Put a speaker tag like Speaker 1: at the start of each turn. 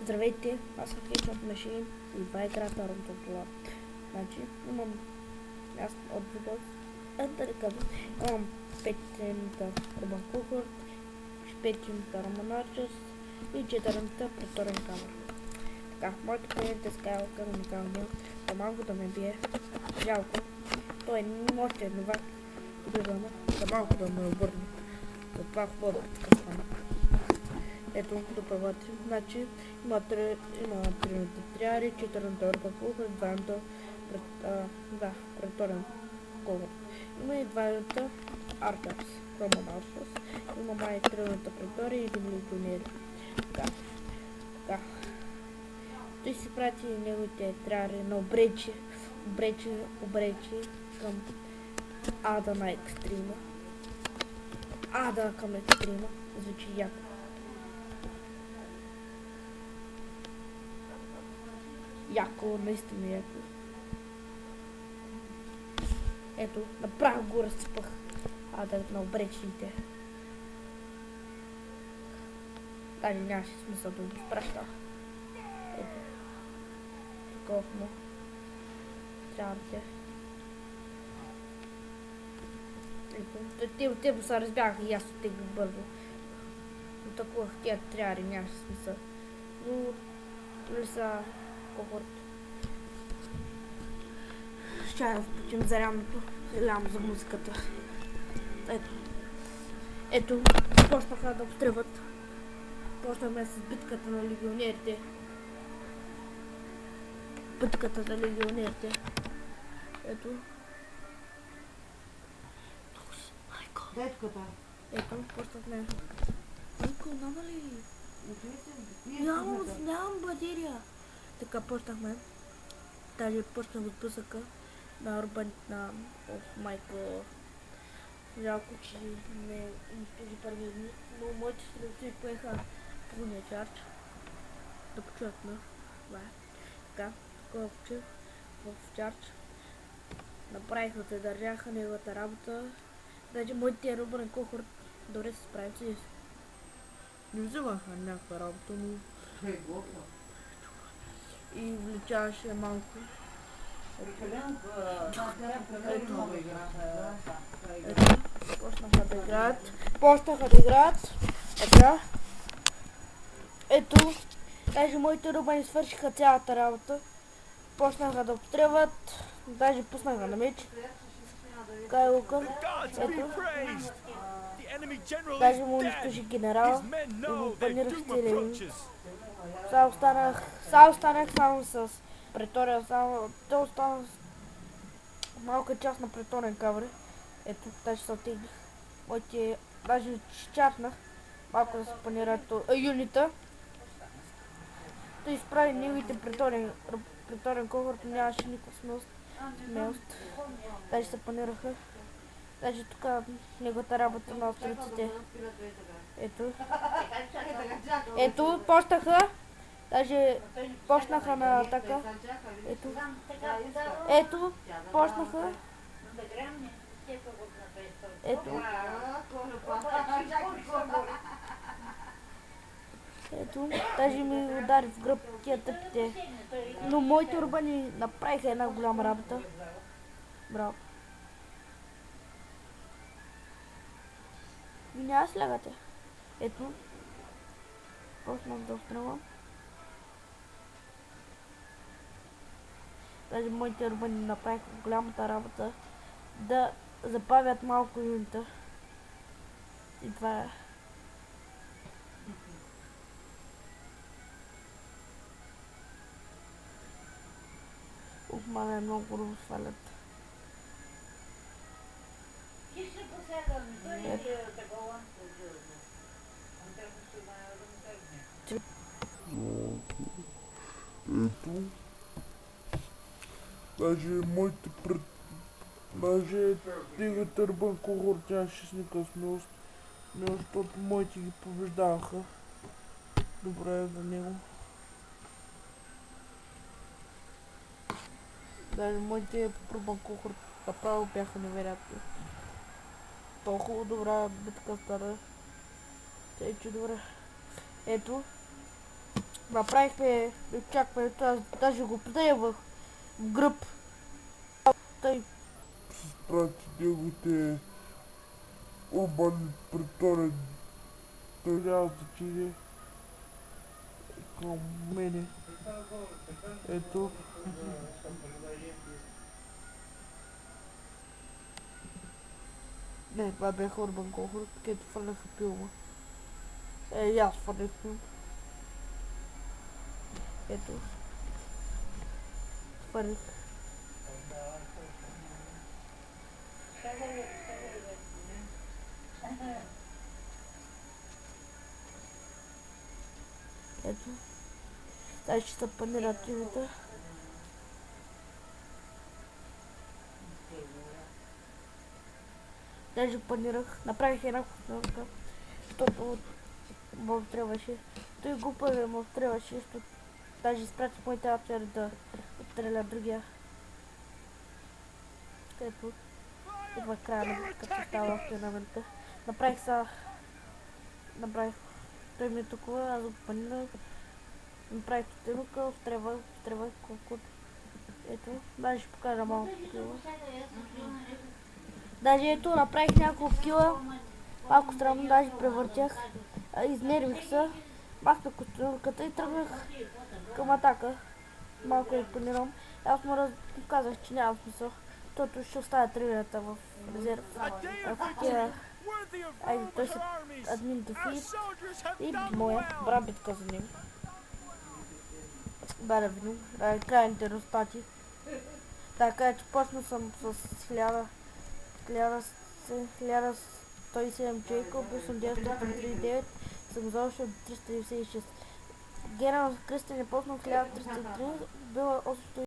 Speaker 1: Здравейте, аз съм Хикмат Машин и това е играта Ромтопола. Значи, имам аз от Вигос, да кажа, имам 5-та Urban Cohort, 5-та Roman Archers и 4-та Преторен камър. Така, моето клиент е Skywalker уникалния, да малко да ме бие, жалко, той още е новак, убиваме, да малко да ме обърне, затова хубаво да подкъсваме. Ето, допълвате. Значи, има 3 триари, 4-та Urban Cohort, 2-та Преторен Cohort. Има и 2-та Archers, Roman Archers. Има май 3-та Претори и 1 легионери. Така. Той си прати неговите триари на обречи към Ада на екстрима. Ада към екстрима. Звучи яко. Яко, наистина яко. Ето, направо го разсипах. Ада на обречените. Даже нямаше смисъл да го спраща. Ето. Такова му. Трябва да те. Ето. Те му се разбягаха и аз оттеглих бързо. Но такова тия триари нямаше смисъл. Но са Cohort. Ще да включим зарядното. Лям за музиката. Ето, почнаха да обстрелват. Почнахме с битката на легионерите. Ето.
Speaker 2: Детката.
Speaker 1: Ето, почнахме. Майко, няма ли? Нямам батерия. Така почнахме. Даже почнах от пъсъка на Урбан на майко. Жалко, че не изпълни първи дни, но моите стрелци поеха пълния чарч. Да почуят на това. Така, колкото в чарч. Направиха се, държаха неговата работа. Даже моите Urban Cohort добре се справят си. Не взимаха някаква работа, но и вличаваше малко. Ето, почнаха да играят. Така. Ето, даже моите рубани свършиха цялата работа. Почнаха да обстрелват, даже пуснаха на меч. Skywalker. Ето. Даже му унищожи генерал и му панирах стилени. Сега останах само с Претория, те останах малка част на Преторен камър. Ето, даже се оттеглих. Моите, даже чатнах малко да се панират юнита. Той изправи неговите Преторен Cohort, нямаше никаква смелост. Даже се панираха. Даже тук неговата работа на авториците. Ето, почнаха. Даже почнаха на атака. Ето, почнаха. Ето, даже ми удари в гръб тия тъпите. Но моите урбани направиха една голяма работа. Браво. И няма слягате. Ето. Почнах да обстрелвам. Даже моите урбани направиха голямата работа да забавят малко юнита. И това е. Мале много го свалят.
Speaker 3: Ето. Даже моите даже тигата Urban Cohort нямаше с никаква смелост, защото моите ги побеждаваха. Добре за него. Даже моите Urban Cohort направо бяха невероятни. Толкова добра битка стана. Тъй, че добре. Ето.
Speaker 1: Направихме, очакваме това, даже го приемах в гръб. Тъй,
Speaker 3: Прати неговите урбан преторен трябва да отиде към мене. Ето. Не, това бяха Урбан Кохорт, където фърнаха филма. И аз фърнах филм. Ето. Фърнах. Ето. Тази ще са панират името. Даже панирах. Направих една вкусновка. Защото му трябваше. Той глупаве му трябваше. Защото даже изпратих моите автори да отстреля другия. Ето. Идва края на като става автономента. Направих са... Направих... Той ми е толкова, аз го панирах. Направих тотемука, встревах колко... Ето, даже ще покажа малко кила. Даже ето, направих няколко кила. Малко странно, даже превъртях. Изнервих се. Махнах костюмката и тръгнах към атака. Малко я панирам. Аз му казах, че няма смисъл. Защото ще оставя 3 минута в резерв. Айде, той се админ дефит. И моя добра битка за него. Да видим крайните резултати. Така че почна съм с 1107 човека, бил съм 939, съм завършил 396. Генерал Кръстен е почнал 1303, била 800.